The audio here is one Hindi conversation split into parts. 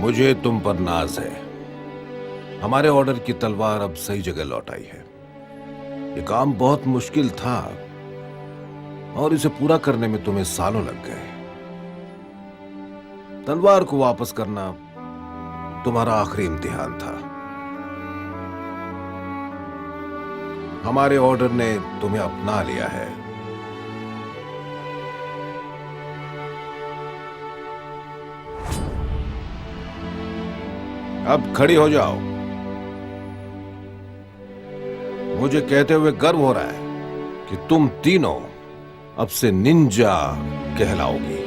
मुझे तुम पर नाज है। हमारे ऑर्डर की तलवार अब सही जगह लौट आई है। ये काम बहुत मुश्किल था और इसे पूरा करने में तुम्हें सालों लग गए। तलवार को वापस करना तुम्हारा आखिरी इम्तिहान था। हमारे ऑर्डर ने तुम्हें अपना लिया है। अब खड़ी हो जाओ। मुझे कहते हुए गर्व हो रहा है कि तुम तीनों अब से निंजा कहलाओगी।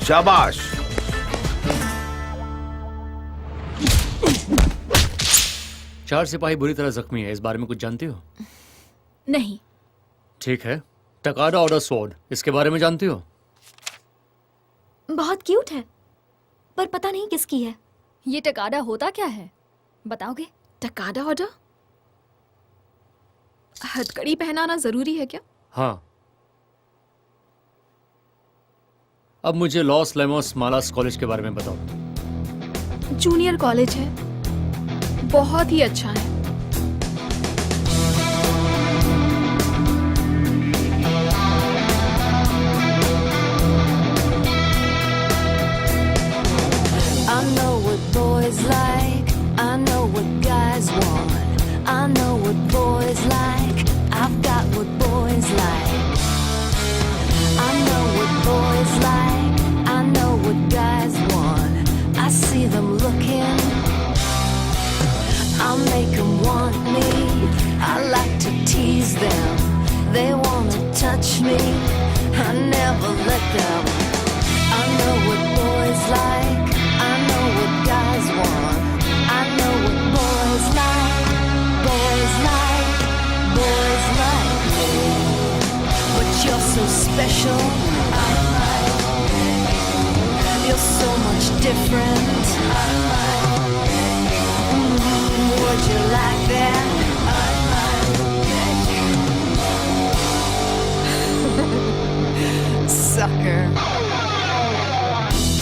शाबाश। चार सिपाही बुरी तरह जख्मी है, इस बारे में कुछ जानती हो? नहीं। ठीक है। टकाडा ऑर्डर स्वॉर्ड, इसके बारे में जानती हो? बहुत क्यूट है, पर पता नहीं किसकी है। ये टकाडा होता क्या है, बताओगे? टकाडा ऑर्डर? हथकड़ी पहनाना जरूरी है क्या? हाँ। अब मुझे लॉस लेमोस मालास कॉलेज के बारे में बताओ। जूनियर कॉलेज है, बहुत ही अच्छा है। I know what boys like, I know what guys want, I know what boys like, I've got what boys like. I know what boys like, I know what guys want, I see them looking, I'll make them want me, I like to tease them, they wanna touch me, I never let them. I know what boys like, I know what guys want, I know what boys like, boys like, boys like me. But you're so special, you're so much different. Would you like that? Sucker.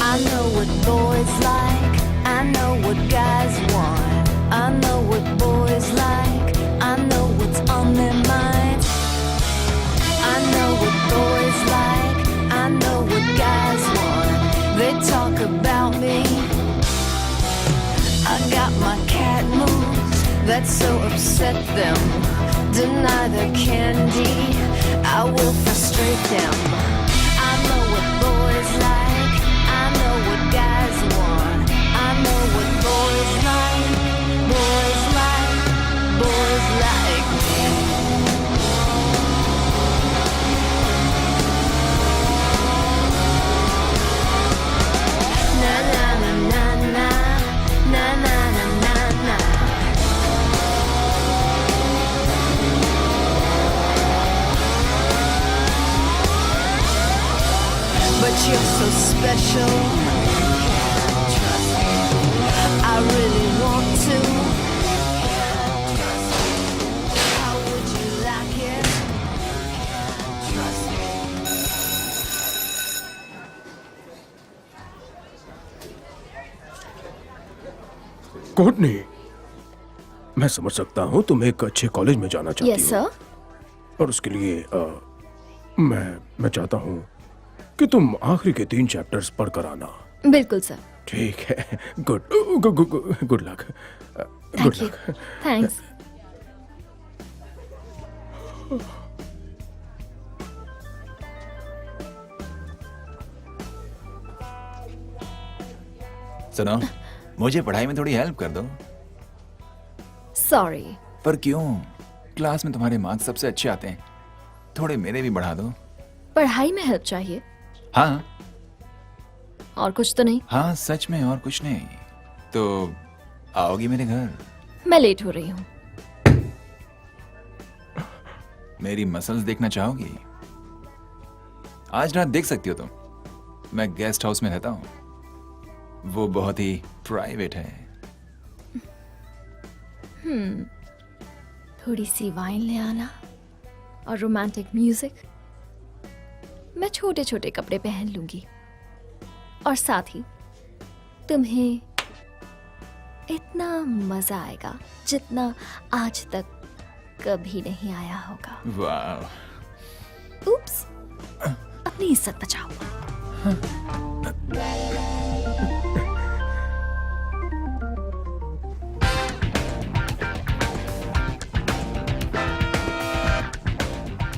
I know what boys like, I know what guys want, I know what boys like, I know what's on their minds. I know what boys like, I know what guys want, they talk about me. I got my cat moves that so upset them, deny their candy, I will frustrate them. I know what boys like, I know what guys want, I know what boys like, boys like, boys like me. Na na na na na, na na na na na. But you're so special, I really want to. How would you like it? Trust me. कोर्टनी, मैं समझ सकता हूँ तुम एक अच्छे कॉलेज में जाना चाहती यस हो। सर। और उसके लिए मैं चाहता हूँ कि तुम आखिरी के 3 चैप्टर्स पढ़कर आना। बिल्कुल सर। ठीक है। Good luck. Good thank you. Luck. Thanks. सुनो, मुझे पढ़ाई में थोड़ी हेल्प कर दो। सॉरी, पर क्यों? क्लास में तुम्हारे मार्क्स सबसे अच्छे आते हैं, थोड़े मेरे भी बढ़ा दो। पढ़ाई में हेल्प चाहिए हाँ और कुछ तो नहीं? हाँ, सच में और कुछ नहीं। तो आओगी मेरे घर? मैं लेट हो रही हूँ। मेरी मसल्स देखना चाहोगी? आज रात देख सकती हो तुम। मैं गेस्ट हाउस में रहता हूँ, वो बहुत ही प्राइवेट है। थोड़ी सी वाइन ले आना और रोमांटिक म्यूजिक। मैं छोटे छोटे कपड़े पहन लूंगी और साथ ही तुम्हें इतना मजा आएगा जितना आज तक कभी नहीं आया होगा। वाह। उप्स, अपनी इज्जत बचाओ।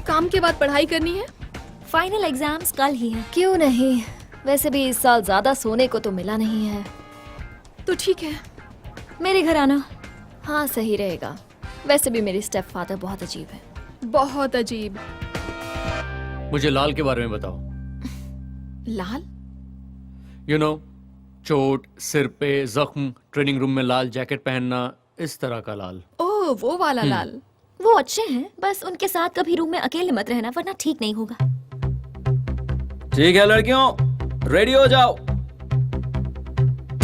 काम के बाद पढ़ाई करनी है? फाइनल एग्जाम्स कल ही हैं। क्यों नहीं, वैसे भी इस साल ज्यादा सोने को तो मिला नहीं है। तो ठीक है। मेरे घर आना। हाँ, सही रहेगा। वैसे भी मेरे स्टेप फादर बहुत अजीब है। बहुत अजीब। मुझे लाल के बारे में बताओ। लाल? यू नो, चोट, सिर पे जख्म, ट्रेनिंग रूम में लाल जैकेट पहनना, इस तरह का लाल। ओह, वो वाला लाल। वो अच्छे हैं, बस उनके साथ कभी रूम में अकेले मत रहना वरना ठीक नहीं होगा। ठीक है लड़कियों, रेडी हो जाओ।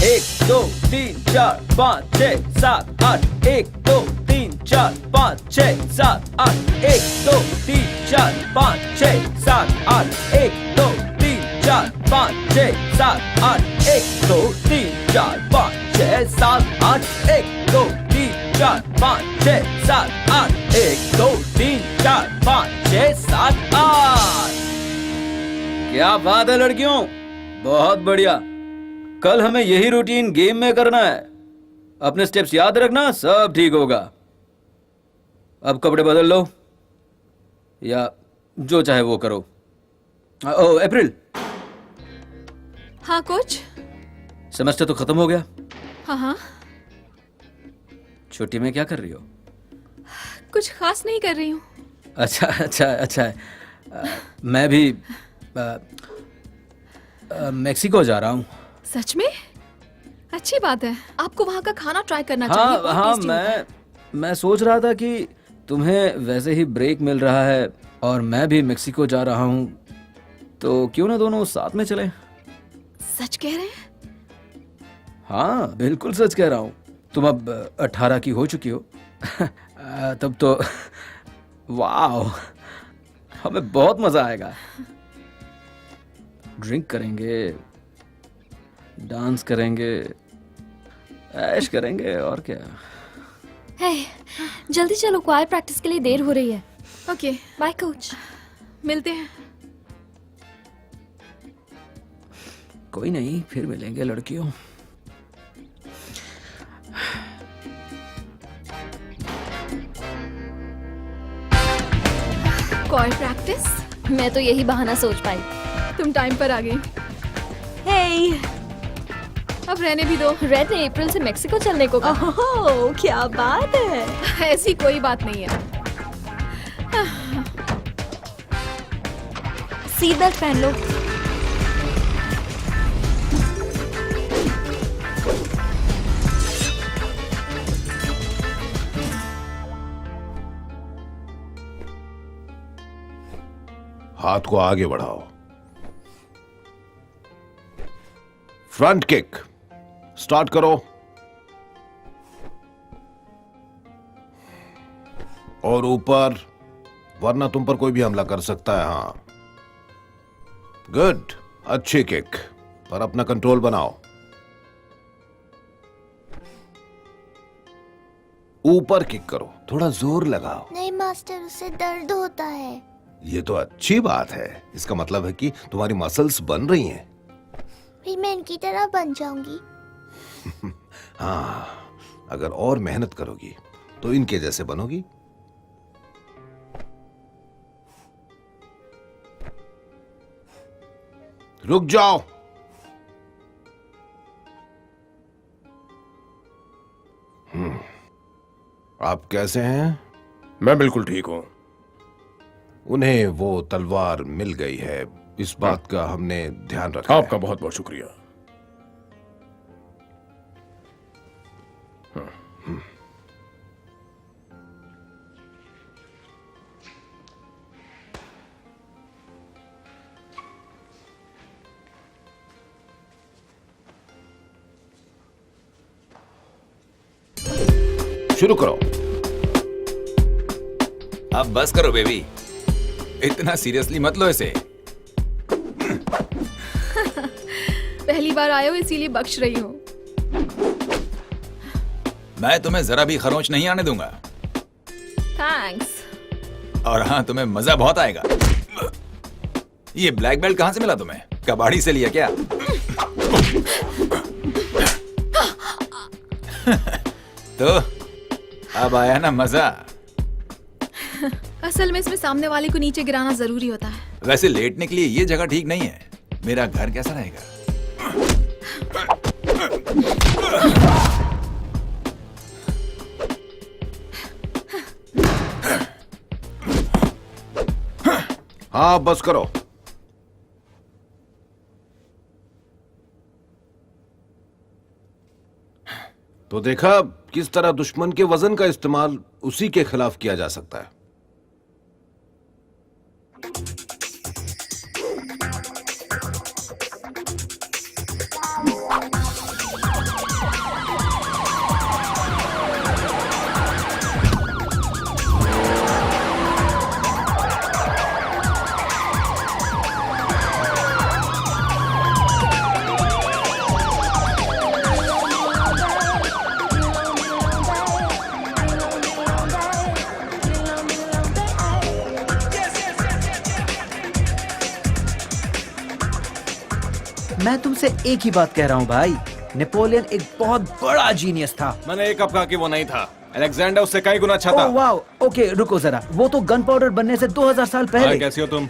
1 2 3 4 5 6 7 8 1 2 3 4 5 6 7 8 1 2 3 4 5 6 7 8 1 2 3 4 5 6 7 8 1 2 3 4 5 6 7 8 1 2 3 4 5 6 7 8 1 2 3 4 5 6 7 8। क्या बात है लड़कियों, बहुत बढ़िया। कल हमें यही रूटीन गेम में करना है। अपने स्टेप्स याद रखना, सब ठीक होगा। अब कपड़े बदल लो या जो चाहे वो करो। ओ अप्रैल, हाँ कोच। सेमेस्टर तो खत्म हो गया। हाँ हाँ, छुट्टी में क्या कर रही हो? कुछ खास नहीं कर रही हूँ। अच्छा अच्छा अच्छा है। मैं भी मेक्सिको जा रहा हूँ। सच में? अच्छी बात है। आपको वहाँ का खाना ट्राई करना चाहिए। हाँ बहुत हाँ, tasty होता है। मैं सोच रहा था कि तुम्हें वैसे ही ब्रेक मिल रहा है और मैं भी मेक्सिको जा रहा हूँ, तो क्यों ना दोनों साथ में चलें? सच कह रहे हैं? हाँ बिल्कुल सच कह रहा हूँ। तुम अब 18 की हो चुकी हो। तब तो वाह, हमें बहुत मजा आएगा। ड्रिंक करेंगे, डांस करेंगे, ऐश करेंगे और क्या। हे, जल्दी चलो, क्वायर प्रैक्टिस के लिए देर हो रही है। Okay, bye coach. मिलते हैं। कोई नहीं, फिर मिलेंगे लड़कियों। Call practice? मैं तो यही बहाना सोच पाई। तुम टाइम पर आ गई। हे, अब रहने भी दो। रेड ने अप्रैल से मेक्सिको चलने को कहा। ओह, क्या बात है। ऐसी कोई बात नहीं है। सीट बेल्ट पहन लो। हाथ को आगे बढ़ाओ। फ्रंट किक स्टार्ट करो और ऊपर, वरना तुम पर कोई भी हमला कर सकता है। हाँ, गुड, अच्छी किक, पर अपना कंट्रोल बनाओ। ऊपर किक करो, थोड़ा जोर लगाओ। नहीं मास्टर, उससे दर्द होता है। ये तो अच्छी बात है, इसका मतलब है कि तुम्हारी मसल्स बन रही हैं। फिर मैं इनकी तरह बन जाऊंगी। हाँ, अगर और मेहनत करोगी तो इनके जैसे बनोगी। रुक जाओ। आप कैसे हैं? मैं बिल्कुल ठीक हूँ। उन्हें वो तलवार मिल गई है, इस बात का हमने ध्यान रखा है। आपका बहुत बहुत शुक्रिया। शुरू करो। अब बस करो बेबी, इतना सीरियसली मत लो इसे। पहली बार आए हो इसीलिए बख्श रही हूँ। मैं तुम्हें जरा भी खरोंच नहीं आने दूंगा। थैंक्स। और हाँ, तुम्हें मजा बहुत आएगा। ये ब्लैक बेल्ट कहाँ से मिला तुम्हें? कबाड़ी से लिया क्या? तो अब आया ना मजा। असल में इसमें सामने वाले को नीचे गिराना जरूरी होता है। वैसे लेटने के लिए ये जगह ठीक नहीं है। मेरा घर कैसा रहेगा? हाँ, बस करो। तो देखा किस तरह दुश्मन के वजन का इस्तेमाल उसी के खिलाफ किया जा सकता है। मैं तुमसे एक ही बात कह रहा हूँ भाई, नेपोलियन एक बहुत बड़ा जीनियस था। मैंने एक कब कहा कि वो नहीं था। अलेक्जेंडर उससे कई गुना अच्छा था। ओह वाओ, ओके रुको जरा, वो तो गन पाउडर बनने से 2000 साल पहले। कैसी हो तुम?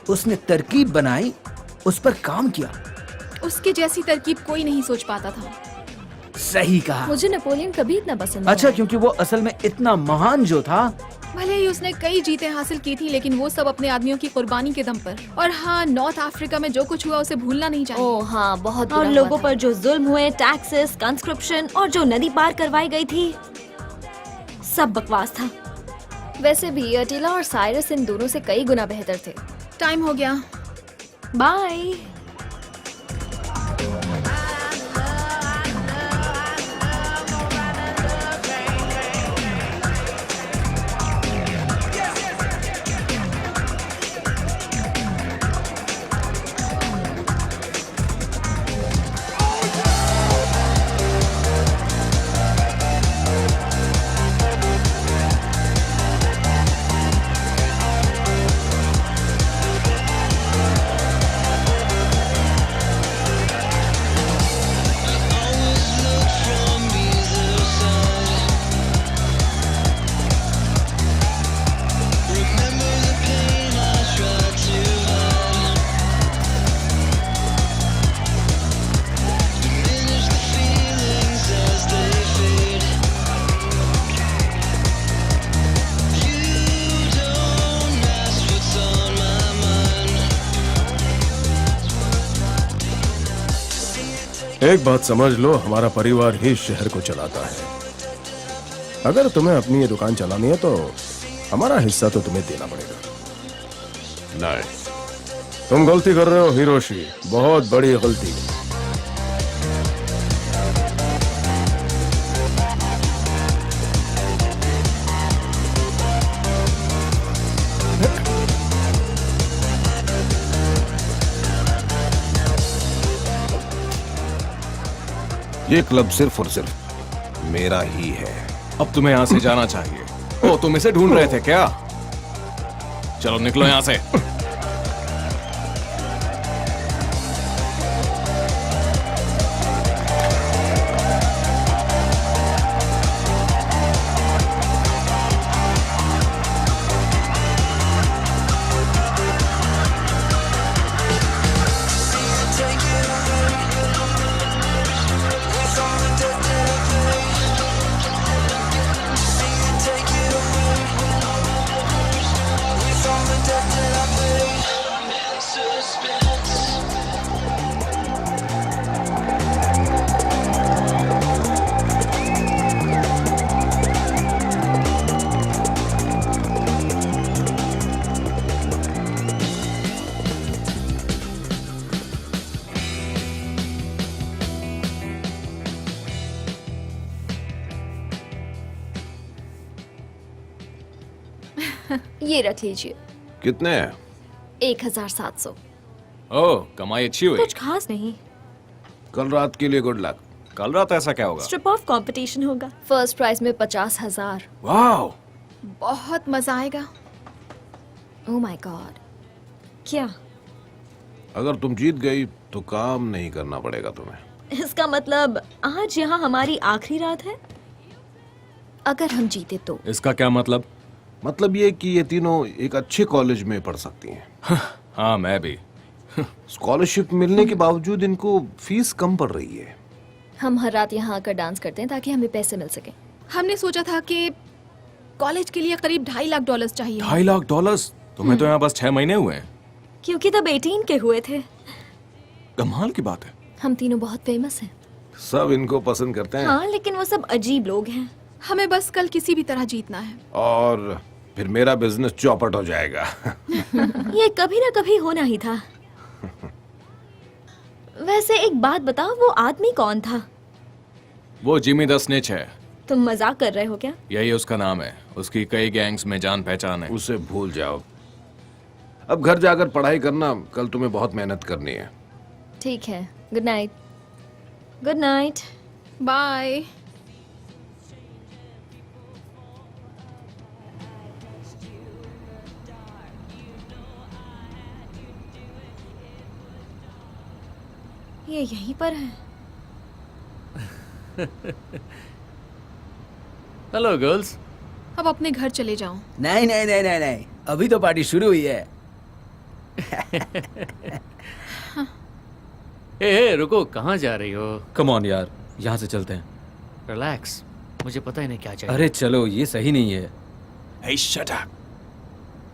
उसने तरकीब बनाई, उस पर काम किया। उसके जैसी तरकीब कोई नहीं सोच पाता था। सही कहा। मुझे नेपोलियन कभी इतना पसंद नहीं अच्छा, आया। क्योंकि वो असल में इतना महान जो था। भले ही उसने कई जीतें हासिल की थी, लेकिन वो सब अपने आदमियों की कुर्बानी के दम पर। और हाँ, नॉर्थ अफ्रीका में जो कुछ हुआ उसे भूलना नहीं चाहिए। ओह हाँ, बहुत और बुरा लोगों हुआ था। पर जो जुल्म हुए, टैक्सेस, कंस्क्रिप्शन और जो नदी पार करवाई गई थी, सब बकवास था। वैसे भी अटीला और साइरस इन दोनों से कई गुना बेहतर थे। टाइम हो गया। बाय। एक बात समझ लो, हमारा परिवार ही शहर को चलाता है। अगर तुम्हें अपनी ये दुकान चलानी है तो हमारा हिस्सा तो तुम्हें देना पड़ेगा। नहीं, तुम गलती कर रहे हो हिरोशी, बहुत बड़ी गलती। ये क्लब सिर्फ और सिर्फ मेरा ही है। अब तुम्हें यहाँ से जाना चाहिए। ओ, तुम इसे ढूंढ रहे थे क्या? चलो निकलो यहाँ से। ये रख लीजिए। कितने हैं? 1700। ओह, कमाई अच्छी हुई। कुछ खास नहीं, कल रात के लिए गुड लक। कल रात ऐसा क्या होगा? स्ट्रिप ऑफ कंपटीशन होगा। फर्स्ट प्राइज में 50,000। वाह, बहुत मजा आएगा। Oh my God. क्या अगर तुम जीत गई तो काम नहीं करना पड़ेगा तुम्हें। इसका मतलब आज यहाँ हमारी आखिरी रात है? अगर हम जीते तो। इसका क्या मतलब? मतलब ये कि ये तीनों एक अच्छे कॉलेज में पढ़ सकती हैं। हाँ, मैं भी। स्कॉलरशिप मिलने के बावजूद इनको फीस कम पड़ रही है। हम हर रात यहाँ आकर डांस करते हैं ताकि हमें पैसे मिल सके। हमने सोचा था कि कॉलेज के लिए करीब $2.5 लाख चाहिए। $2.5? तुम्हें तो यहाँ बस 6 महीने हुए हैं। क्योंकि तब 18 के हुए थे। कमाल की बात है। हम तीनों बहुत फेमस हैं। सब इनको पसंद करते हैं। हाँ, लेकिन वो सब अजीब लोग हैं। हमें बस कल किसी भी तरह जीतना है। और फिर मेरा बिजनेस चौपट हो जाएगा। ये कभी ना कभी होना ही था। वैसे एक बात बताओ, वो आदमी कौन था? वो जिमी द स्नेच है। तुम मजाक कर रहे हो क्या? यही उसका नाम है। उसकी कई गैंग्स में जान पहचान है। उसे भूल जाओ। अब घर जाकर पढ़ाई करना, कल तुम्हें बहुत मेहनत करनी है। ठीक है, good night. Good night. Bye. ये यहीं पर है। Hello girls. अब अपने घर चले जाओ। नहीं नहीं नहीं नहीं नहीं, अभी तो पार्टी शुरू हुई है। ए रुको, कहाँ जा रही हो? कम ऑन यार, यहाँ से चलते हैं। रिलैक्स, मुझे पता ही नहीं क्या चाहिए। अरे चलो, ये सही नहीं है। Hey, shut up.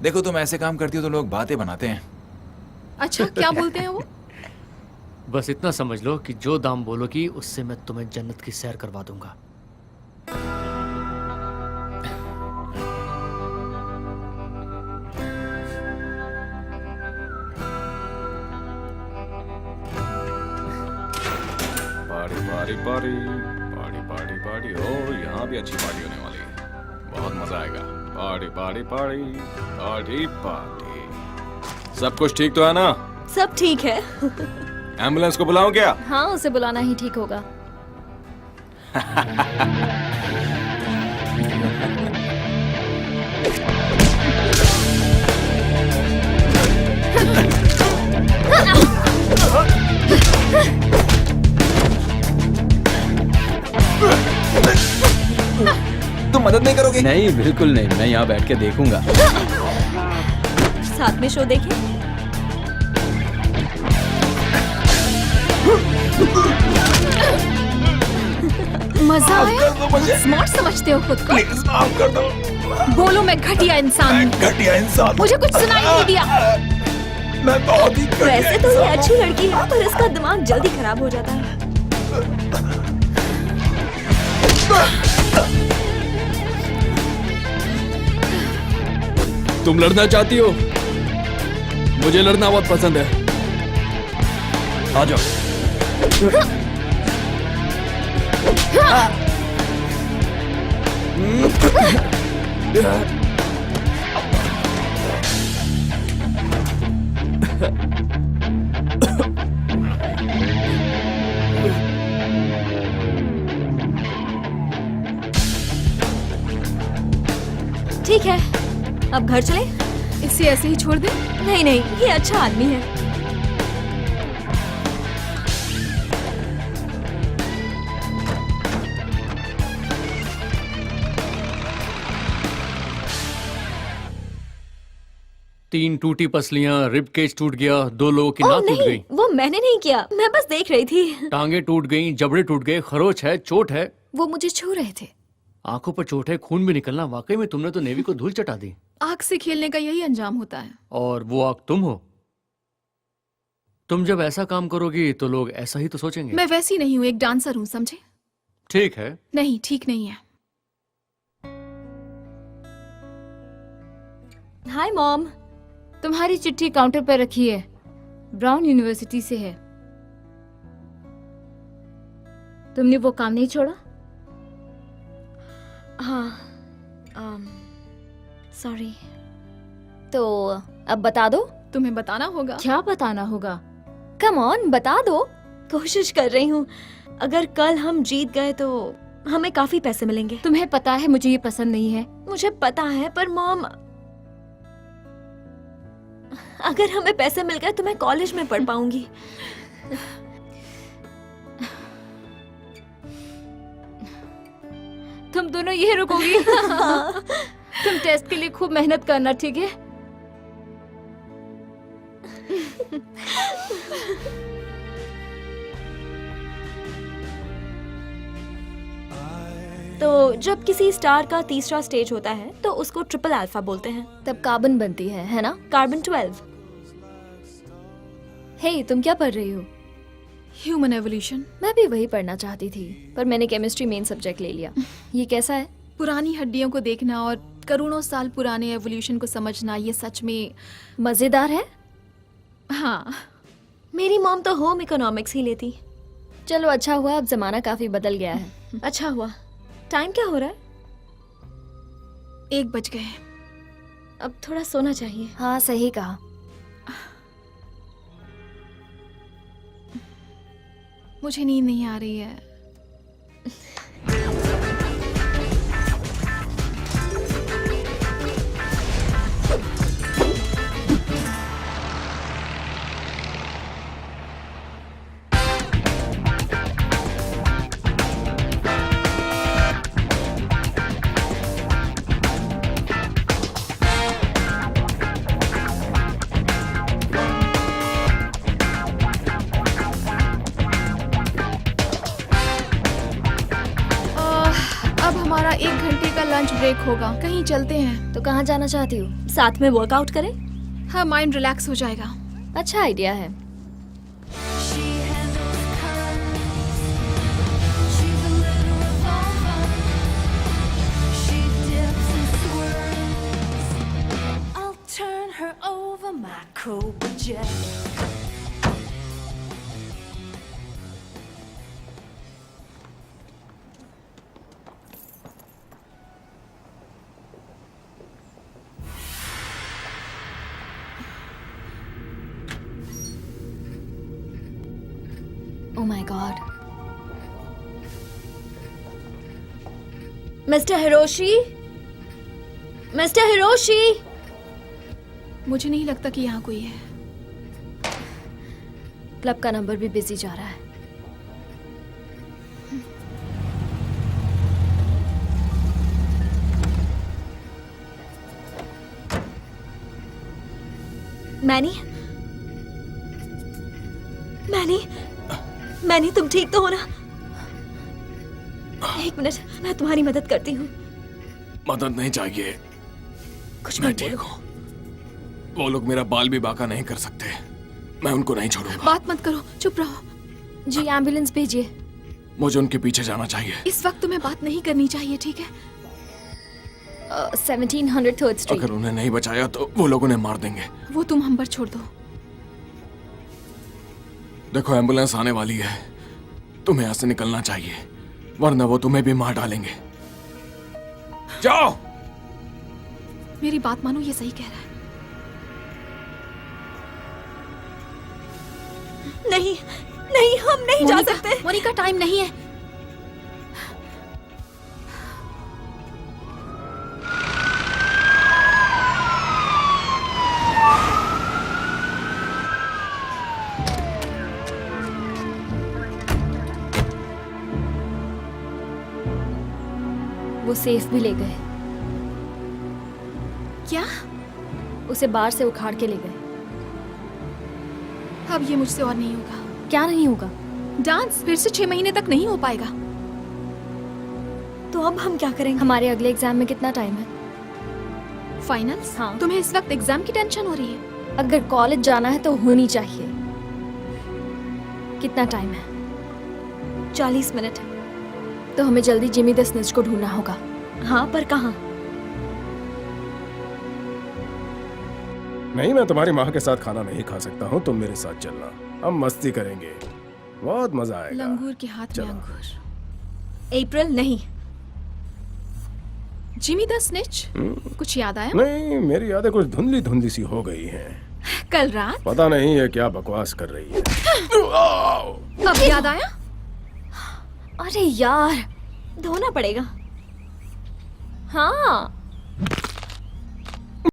देखो, तुम ऐसे काम करती हो तो लोग बातें बनाते हैं। अच्छा, क्या बोलते हैं वो? बस इतना समझ लो कि जो दाम बोलोगी उससे मैं तुम्हें जन्नत की सैर करवा दूंगा। Party party party party party. ओ, यहाँ भी अच्छी पार्टी होने वाली है। बहुत मजा आएगा। Party party party party party. सब कुछ ठीक तो है ना? सब ठीक है। एम्बुलेंस को बुलाऊं क्या? हाँ, उसे बुलाना ही ठीक होगा। तुम मदद नहीं करोगे? नहीं, बिल्कुल नहीं। मैं यहाँ बैठ के देखूंगा। साथ में शो देखें। मजा आया? स्मार्ट समझते हो खुद को? प्लीज माफ कर दो। बोलो, मैं घटिया इंसान हूँ। घटिया इंसान। मुझे कुछ सुनाई नहीं दिया। मैं बहुत ही घटिया वैसे तो ये इंसान अच्छी लड़की है, पर इसका दिमाग जल्दी खराब हो जाता है। तुम लड़ना चाहती हो? मुझे लड़ना बहुत पसंद है। आ जाओ। ठीक है, अब घर चले? इसे ऐसे ही छोड़ दे? नहीं नहीं, ये अच्छा आदमी है। तीन टूटी पसलियां, रिब केज टूट गया, 2 लोगों की ओह नाक टूट नहीं, गई, वो मैंने नहीं किया, मैं बस देख रही थी। टांगे टूट गई, जबड़े टूट गए, खरोच है, चोट है, वो मुझे छू रहे थे। आंखों पर चोट है, खून भी निकलना। वाकई में तुमने तो नेवी को धूल चटा दी। आग से खेलने का यही अंजाम होता है। और वो आग तुम हो। तुम जब ऐसा काम करोगी तो लोग ऐसा ही तो सोचेंगे। मैं वैसी नहीं हूँ, एक डांसर हूँ, समझे? ठीक है। नहीं, ठीक नहीं है। Hi mom. तुम्हारी चिट्ठी काउंटर पर रखी है, ब्राउन यूनिवर्सिटी से है। तुमने वो काम नहीं छोड़ा? हाँ, सॉरी। तो अब बता दो। तुम्हें बताना होगा। क्या बताना होगा? कम ऑन, बता दो। कोशिश कर रही हूँ। अगर कल हम जीत गए तो हमें काफी पैसे मिलेंगे। तुम्हें पता है मुझे ये पसंद नहीं है। मुझे पता है, पर मॉम, अगर हमें पैसे मिल गए तो मैं कॉलेज में पढ़ पाऊंगी। तुम दोनों ये रुकोगी? तुम टेस्ट के लिए खूब मेहनत करना, ठीक है? तो जब किसी स्टार का तीसरा स्टेज होता है तो उसको ट्रिपल अल्फा बोलते हैं। तब कार्बन बनती है ना? कार्बन 12। हे, तुम क्या पढ़ रही हो? Human evolution. मैं भी वही पढ़ना चाहती थी, पर मैंने केमिस्ट्री मेन सब्जेक्ट ले लिया। ये कैसा है? पुरानी हड्डियों को देखना और करोड़ों साल पुराने एवोल्यूशन को समझना, ये सच में मजेदार है। हाँ। मेरी मॉम तो होम इकोनॉमिक्स ही लेती। चलो अच्छा हुआ, अब जमाना काफी बदल गया है। अच्छा हुआ। टाइम क्या हो रहा है? 1 बज गए। अब थोड़ा सोना चाहिए। हाँ, सही कहा। मुझे नींद नहीं आ रही है। अब हमारा 1 घंटे का लंच ब्रेक होगा। कहीं चलते हैं। तो कहाँ जाना चाहती हो? साथ में वर्कआउट करें? हाँ, माइंड रिलैक्स हो जाएगा। अच्छा आइडिया है। Oh my God. Mister Hiroshi, mister Hiroshi. मुझे नहीं लगता कि यहाँ कोई है। क्लब का नंबर भी बिजी जा रहा है। मैनी, मैनी, मैनी, तुम ठीक तो हो ना? 1 मिनट, मैं तुम्हारी मदद करती हूँ। मदद नहीं चाहिए, कुछ मैं मत ठीक बोलो। हूँ। वो लोग मेरा बाल भी बांका नहीं कर सकते। मैं उनको नहीं छोड़ूंगा। बात मत करो, चुप रहो। जी, एम्बुलेंस भेजिए। मुझे उनके पीछे जाना चाहिए। इस वक्त तुम्हें बात नहीं करनी चाहिए, ठीक है? 1700 3rd स्ट्रीट। अगर उन्हें नहीं बचाया तो वो लोग उन्हें मार देंगे। वो तुम हम पर छोड़ दो। देखो, एम्बुलेंस आने वाली है। तुम्हें यहाँ से निकलना चाहिए, वरना वो तुम्हें भी मार डालेंगे। जाओ। मेरी बात मानो, ये सही कह रहा है। नहीं, नहीं, हम नहीं जा सकते। मोनिका, टाइम नहीं है। वो सेफ भी ले गए। क्या? उसे बाहर से उखाड़ के ले गए। अब ये मुझसे और नहीं होगा। क्या नहीं होगा? डांस फिर से 6 महीने तक नहीं हो पाएगा। तो अब हम क्या करेंगे? हमारे अगले एग्जाम में कितना टाइम है? फाइनल्स? हाँ। तुम्हें इस वक्त एग्जाम की टेंशन हो रही है? अगर कॉलेज जाना है तो होनी चाहिए। कितना टाइम है? 40 मिनट। तो हमें जल्दी जिमी द स्निच को ढूंढना होगा। हाँ, पर कहाँ? नहीं, मैं तुम्हारी माँ के साथ खाना नहीं खा सकता हूँ। तुम मेरे साथ चलना, हम मस्ती करेंगे, बहुत मजा आएगा। लंगूर के हाथ में अंगूर। अप्रैल नहीं। Jimmy the snitch? कुछ याद आया? नहीं, मेरी यादें कुछ धुंधली धुंधली सी हो गई हैं। कल रात? पता नहीं है क्या बकवास कर रही है। अब याद आया? अरे यार, धोना पड़ेगा। हाँ,